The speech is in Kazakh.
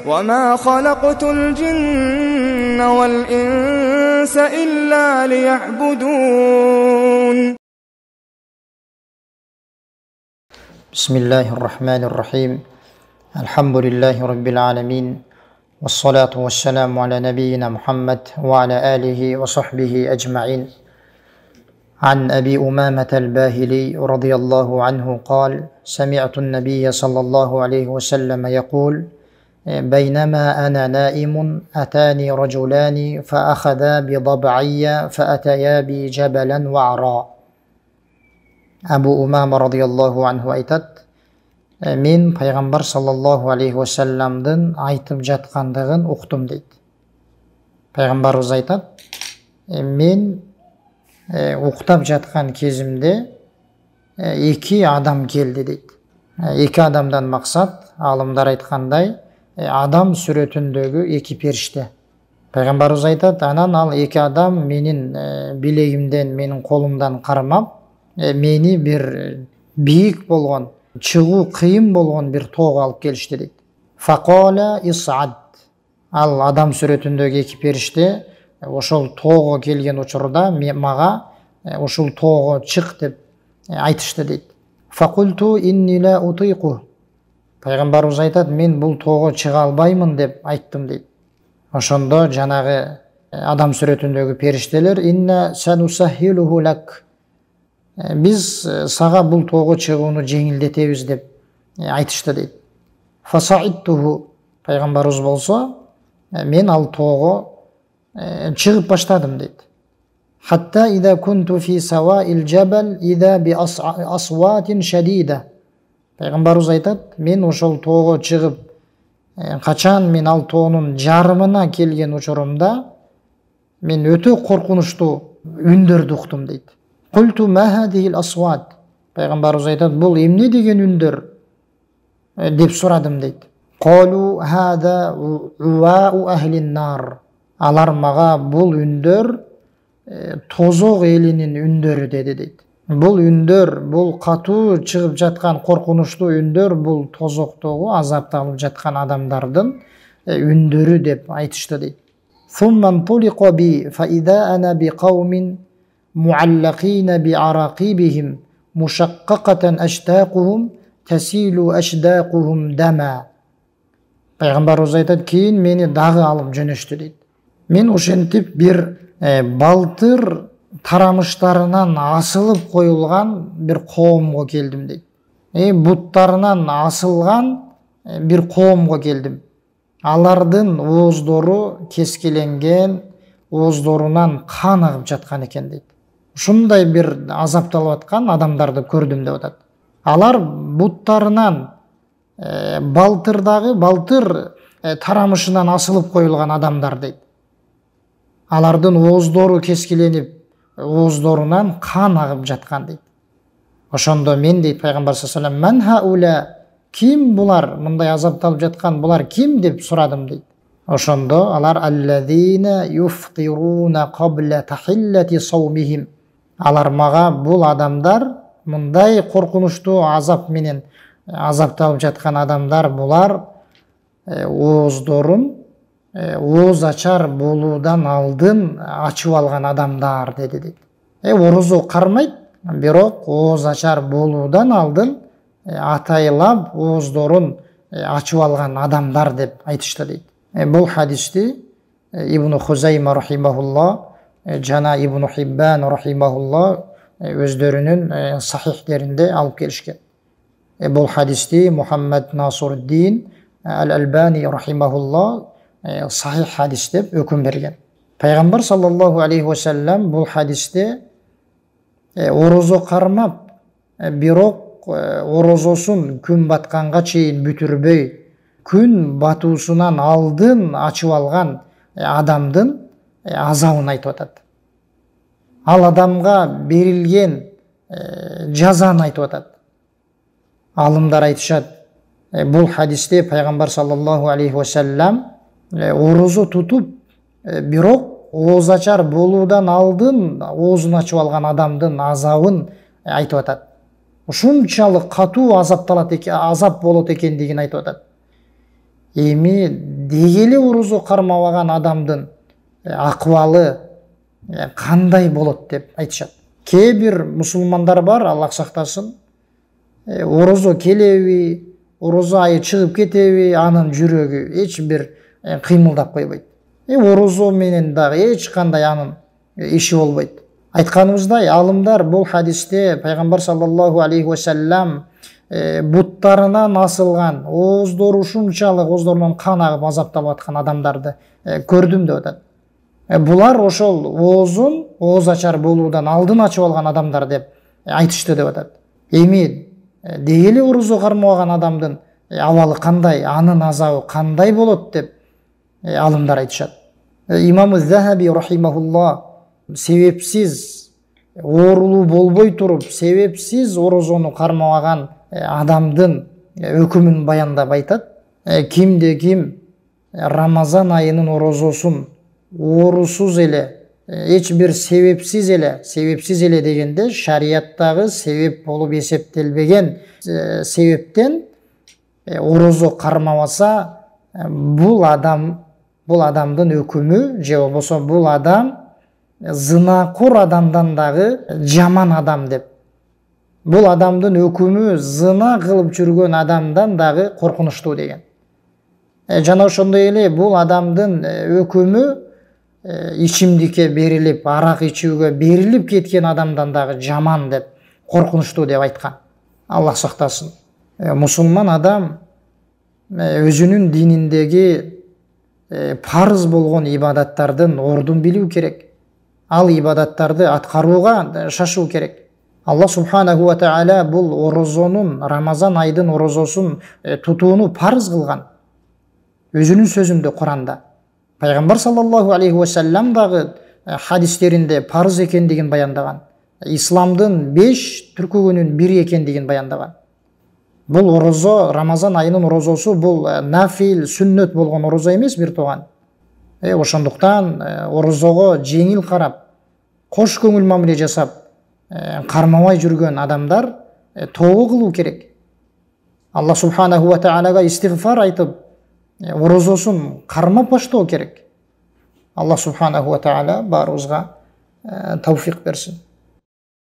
وما خلقت الجن والإنس إلا ليعبدون. بسم الله الرحمن الرحيم. الحمد لله رب العالمين، والصلاة والسلام على نبينا محمد وعلى آله وصحبه أجمعين. عن أبي أمامة الباهلي رضي الله عنه قال: سمعت النبي صلى الله عليه وسلم يقول: بينما أنا نائم أتاني رجلان فأخذا بضبعي فأتيا بي جبلا وعرا. Abu Umama radhiyallahu anhu айтат: мен пайғамбар саллаллаху алейхи уассаламдың айтып жатқандығын ұқтым дейді. Пайғамбарымыз айтат: мен ұқтап жатқан кезімде екі адам келді дейді. Екі адамдан мақсат, ғалымдар айтқандай, адам сүретіндегі екі періште. Пайғамбарымыз айтат: анан ал екі адам менің билегімден, менің қолымдан қармап, мені бір биік болған, шығу қиын болған бір тоға алып келішті дейді. Фақала исад. Ал адам сүретіндегі екі періште ошол тоға келген учурда маға ошол тоға чық деп айтышты дейді. Фақулту инни ла утиқу. Пайғамбарымыз айтат: мен бұл тоға шыға албаймын деп айттым дейді. Ошондо жанагы адам сүретіндегі періштелер: инна санусахилуху лак. Біз саға бұл тоға шығуыны жеңілдетебіз деп айтышты дейді. Фасаиттуху. Пайғамбарымыз болса: мен ал тоға шығып баштадым дейді. Хатта ида кунту фи саваил джабал ида би асватин шадида. Пайғамбарымыз айтат: мен ошол тоға шығып, қачан мен ал тоғының жарымына келген учурумда мен өте қорқынышты үндерді ұқтым дейді. Культу ма хадихил асват. Пайғамбарымыз айтат: бұл эмне деген үндер деп сұрадым дейді. Қалу хада уау ахлин нар. Алар маға: бұл үндер тозоқ елінің үндері деді дейді. Бұл үндер, бұл қату шығып жатқан қорқынышты үндер, бұл тозоқтығы азапталып жатқан адамдардың үндері деп айтышты дейді. Сумман тулиқа би фаида ана би қаумин муаллақина би арақибихим мушаққақатан аштақухум тасилу аштақухум дама. Пайғамбарымыз айтат: кейін мені дағы алып жөнөштү дейді. Мен ошентип бір балтыр тарамыштарынан асылып қойылған бір қауымға келдім дейді. Бұттарынан асылған бір қауымға келдім. Алардың оздору кескеленген, оздорунан қан ағып жатқан екен дейді. Шундай бір азапталып жатқан адамдарды көрдім деп атат. Алар бұттарынан балтыр тарамышынан асылып қойылған адамдар дейді. Алардың оздору кескеленіп, оздорунан қан ағып жатқан дейді. Ошондо мен дейді пайғамбар саллаллаху алейхи ва саллям: "Ман хаула?" Ким бұлар, мындай азапталып жатқан бұлар ким деп сұрадым дейді. Ошондо алар: "Аллазина юфтируна қабла тахиллати саумихим." Алар маға: бұл адамдар, мындай қорқынышты азап менен азапталып жатқан адамдар, бұлар оздорун оз ачар болудан алдын ачып алған адамдар деді дейді. Орозо қармайды, бирок оз ачар болудан алдын атайлап оздорун ачып алған адамдар деп айтышты дейді. Бұл хадисти Ибн Хузайма рахимахулла жана Ибн Хиббан рахимахулла өздерінің сахихтерінде алып келишкен. Бұл хадисти Мухаммад Насуруддин Ал-Албани рахимахулла сахих хадис деп өкім берген. Пайғамбар саллаллаху алейхи ва саллям бұл хадисте орозо қармап, бирок орозосын күн батқанға чейін бүтүрбөй, күн батуусунан алдын ачып алған адамдын азабын айтып атат. Ал адамға берилген жазаны айтып атат. Алымдар айтышат, бұл хадисте пайғамбар саллаллаху алейхи ва саллям орозо тутуп, бирок оозачар болудан алдын оозун ачып алган адамдын азабын айтып атат. Ушунчалык катуу азап болот экендигин айтып атат. Эми дегеле орозо кармабаган адамдын акыбалы кандай болот деп айтышат. Кээ бир мусулмандар бар, Аллах сактасын, орозо келеби, орозо айы чыгып кетеби, анын жүрөгү эч бир кыймылдап койбойт. Орозо менен дагы эч кандай анын иши болбойт. Айтканыбыздай, алымдар бул хадисте пайгамбар саллаллаху алейхи вассалам буттарынан асылган, ооздору ушунчалык ооздарынан кан агып азапталып аткан адамдарды көрдүм деп атат. Булар ошол оозун ооз ачар болуудан алдын ачып алган адамдар деп айтышты деп атат. Эми дегеле орозо кармабаган адамдын абалы кандай, анын азабы кандай болот деп алымдар айтышат. Имам Захаби рахимахулла себепсиз оорулуу болбой туруп, себепсиз орозону кармабаган адамдын өкүмүн баяндап айтат. Кимде ким Рамазан айынын орозосун оорусуз эле, эч бир себепсиз эле дегенде шарияттагы себеп болуп эсептелбеген себептен орозо кармабаса, бул адамдын өкүмү же болбосо бул адам зынакор адамдан дагы жаман адам деп. Бул адамдын өкүмү зына кылып жүргөн адамдан дагы коркунучтуу деген. Жана ошондой эле бул адамдын өкүмү ичимдикке берилип, арак ичүүгө берилип кеткен адамдан дагы жаман деп, коркунучтуу деп айткан. Аллах сактасын. Мусулман адам өзүнүн дининдеги парыз болгон ибадаттардын ордун билүү керек. Ал ибадаттарды аткарууга шашуу керек. Аллах субханаху ва таала бул орозонун, Рамазан айдын орозосун тутууну парыз кылган. Өзүнүн сөзүндө Куранда. Пайгамбар саллаллаху алейхи вассалам дагы хадистеринде парыз экендигин баяндаган. Исламдын 5 түркүгүнүн бири экендигин баяндаган. Бул орозо, Рамазан айынын орозосу бул нафил, сүннөт болгон орозо эмес бир тууган. Ошондуктан орозого жеңил карап, кош көңүл мамиле жасап, кармабай жүргөн адамдар тообо кылуу керек. Аллах субханаху ва таалага истигфар айтып, орозосун кармап баштоо керек. Аллах субханаху ва таала баарыбызга тавфик берсин.